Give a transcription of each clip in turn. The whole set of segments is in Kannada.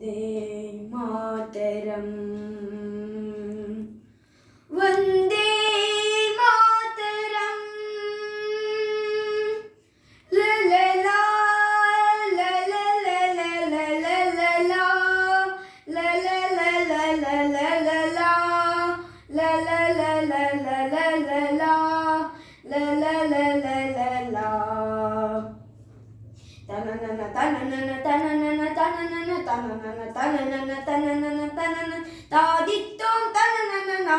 ವಂದೇ ಮಾತರಂ. ವಂದೇ ಮಾತರಂ. ಲಲಲಾ ಲಲಲಲಲಲಲಲಾ ಲಲಲಲಲಲಲಲಾ ಲಲಲಲಲಲಲಲಾ ಲಲಲಲಲಲಲಾ. ತನನನ ತನನನ ತನನನ ತನನನ ತನನನ ತನನನ ತನನನ ತನನ ತಾದಿತ್ತೋಂ ತನನನ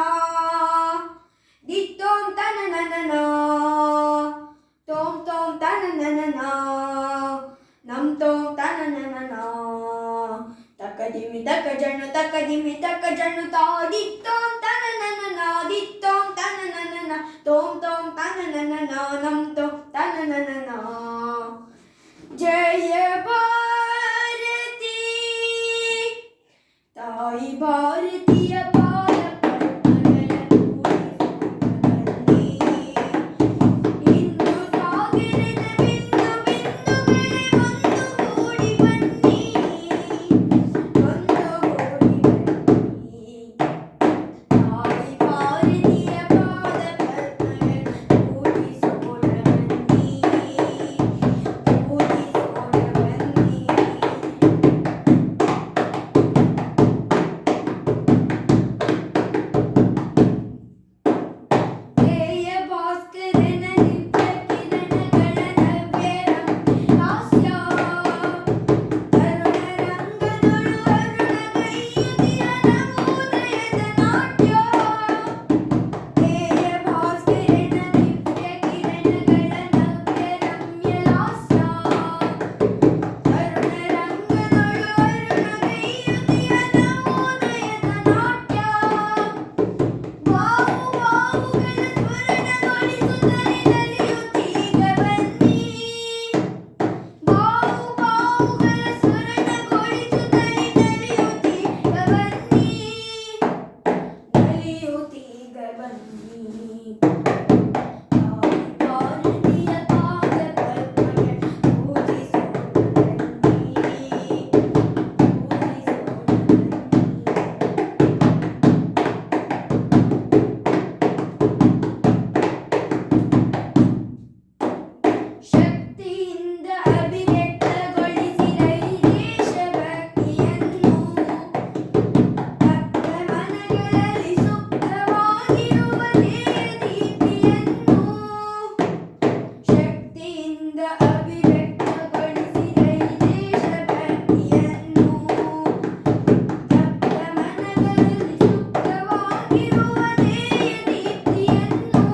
ದಿತ್ತೋಂ ತನನನ ತೋಂ ತೋಂ ತನನನ ನಂ ತೋಂ ತನನನ ತಕದಿಮಿ ತಕಜನು ತಕದಿಮಿ ತಕಜನು ತಾದಿತ್ತೋಂ ತನನನ ದಿತ್ತೋಂ ತನನನ ತೋಂ ತೋಂ ತನನನ ನಂ ತೋಂ ತನನನ. ಜಯ ಭಾರತಿ ತಾಯಿ ಭಾರತೀಯ ಪಾದ ಪದ್ಮಗಳ ಪೂಜಿಸುವ ಇಂದು ಸಾಗರದ ಬಿಂದು ಬಿಂದುಗಳೇ ಒಂದುಗೂಡಿ ಬನ್ನಿ ಒಂದುಗೂಡಿ ಬನ್ನಿ. ತಾಯಿ ಭಾರತೀಯ ಪಾದ ಪದ್ಮಗಳ ಪೂಜಿಸೋಣ ಬನ್ನಿ ಪೂಜಿಸೋಣ ಬನ್ನಿ. ಜಯ ಭಾಸ್ಕರನ ದಿವ್ಯ ಕಿರಣಗಳ ನವ್ಯ ಹಾಸ್ಯ ಅರುಣ ರಂಗದೊಳು ಅರುಣಗೈಯುತಿಯ ನವೋದಯದ ನಾಟ್ಯ. ಜಯ ಭಾಸ್ಕರನ ದಿವ್ಯ ಕಿರಣಗಳ ನವ್ಯ ರಮ್ಯ ಲಾಸ್ಯ ಅರುಣ ರಂಗದೊಳು ಅರುಣಗೈಯುತಿಯ ನವೋದಯದ ನಾಟ್ಯ. ಬಾವು ಬಾವುಗಳ ಸ್ವರ್ಣಗೊಳಿಸುತ್ತಲೇ ನಲಿಯುತ್ತೀಗ ಬನ್ನಿ ಬಾವು ಬಾವುಗಳ ಸ್ವರ್ಣಗೊಳಿಸುತ್ತಲೇ ನಲಿಯುತ್ತೀಗ ಬನ್ನಿ ನಲಿಯುತ್ತೀಗ ಬನ್ನಿ. ತಾಯಿ ಭಾರತೀಯ ಪಾದ ಪದ್ಮಗಳ ಪೂಜಿಸೋಣ ಬನ್ನಿ ಪೂಜಿಸೋಣ ಬನ್ನಿ. ಶಕ್ತಿಯಿಂದ ಅಭಿವ್ಯಕ್ತಗೊಳಿಸಿದ ಈ ದೇಶಭಕ್ತಿಯನ್ನು ಭಕ್ತ ಮನಗಳಲ್ಲಿ ಸುಪ್ತವಾಗಿರುವ ಧ್ಯೇಯದೀಪ್ತಿಯನ್ನು. ಶಕ್ತಿಯಿಂದ ಅಭಿವ್ಯಕ್ತಗೊಳಿಸಿದ ಈ ದೇಶಭಕ್ತಿಯನ್ನು ಭಕ್ತ ಮನಗಳಲ್ಲಿ ಸುಪ್ತವಾಗಿರುವ ಧ್ಯೇಯದೀಪ್ತಿಯನ್ನು.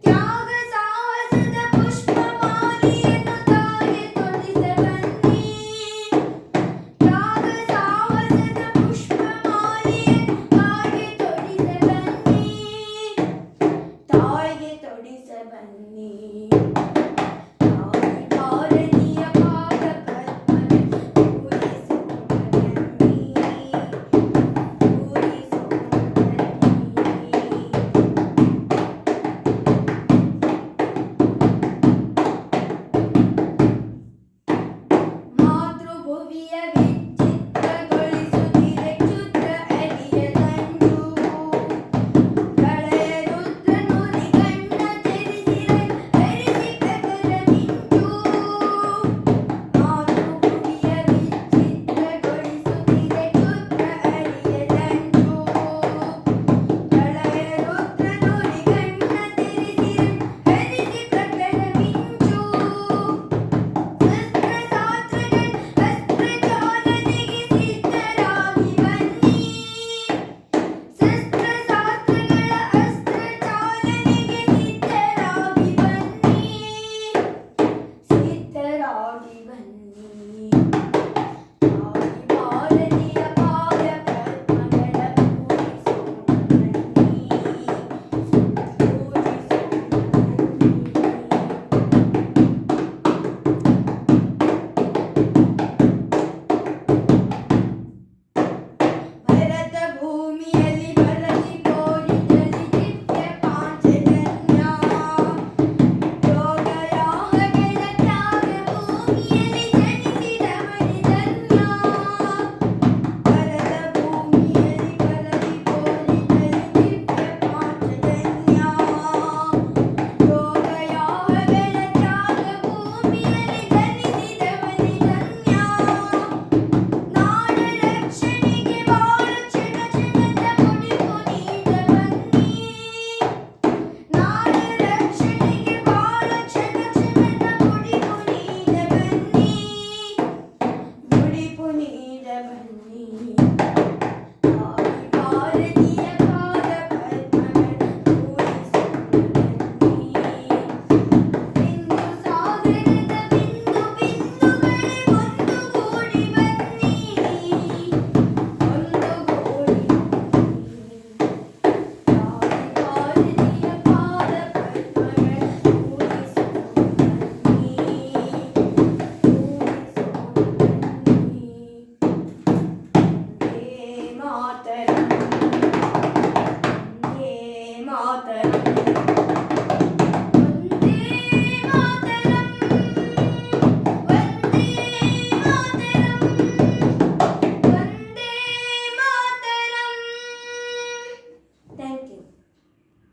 ತ್ಯಾಗ ಸಾಹಸದ ಪುಷ್ಪಮಾಲೆಯನ್ನು ತಾಗೆ ತೊಡಿಸ ಬನ್ನಿ ತ್ಯಾಗ ಸಾಹಸದ ಪುಷ್ಪಮಾಲೆಯನ್ನು ತಾಗೆ ತೊಡಿಸ ಬನ್ನಿ ತಾಯಿಗೆ ತೊಡಿಸ ಬನ್ನಿ. ತಾಯಿ ಭಾರತೀಯ ಪಾದ ಪದ್ಮಗಳ ಪೂಜಿಸೋಣ ಬನ್ನಿ ಪೂಜಿಸೋಣ ಬನ್ನಿ. ಮಾತೃಭುವಿಯ ವಿಚಿತ್ರಗೊಳಿಸುತ್ತಿದೆ ಕ್ಷುದ್ರ ಅರಿಯ ಸಂಜು. ಪ್ರಳಯ ರುದ್ರ ನುಡಿ ಕಣ್ಣ ತೆರೆಸಿರೆ ಹರಿಸಿ ಪ್ರಖರ ಮಿಂಚು. ಮಾತೃಭುವಿಯ ವಿಚಿತ್ರಗೊಳಿಸುತ್ತಿದೆ ಕ್ಷುದ್ರ ಅರಿಯ ಸಂಜು. ಪ್ರಳಯ ರುದ್ರ ನುಡಿ ಕಣ್ಣ ತೆರೆಸಿರೆ ಹರಿಸಿ ಪ್ರಖರ ಮಿಂಚು. ಶಸ್ತ್ರಶಾಸ್ತ್ರಗಳ ಅಸ್ತ್ರಚಾಲನೆಗೆ ಸಿದ್ಧರಾಗಿ ಬನ್ನಿ ಶಸ್ತ್ರಶಾಸ್ತ್ರಗಳ ಅಸ್ತ್ರಚಾಲನೆಗೆ ಸಿದ್ಧರಾಗಿ ಬನ್ನಿ ಸಿದ್ಧರಾಗಿ ಬನ್ನಿ. ತಾಯಿ ಭಾರತೀಯ ಪಾದ ಪದ್ಮಗಳ ಪೂಜಿಸೋಣ ಬನ್ನಿ ಪೂಜಿಸೋಣ ಬನ್ನಿ.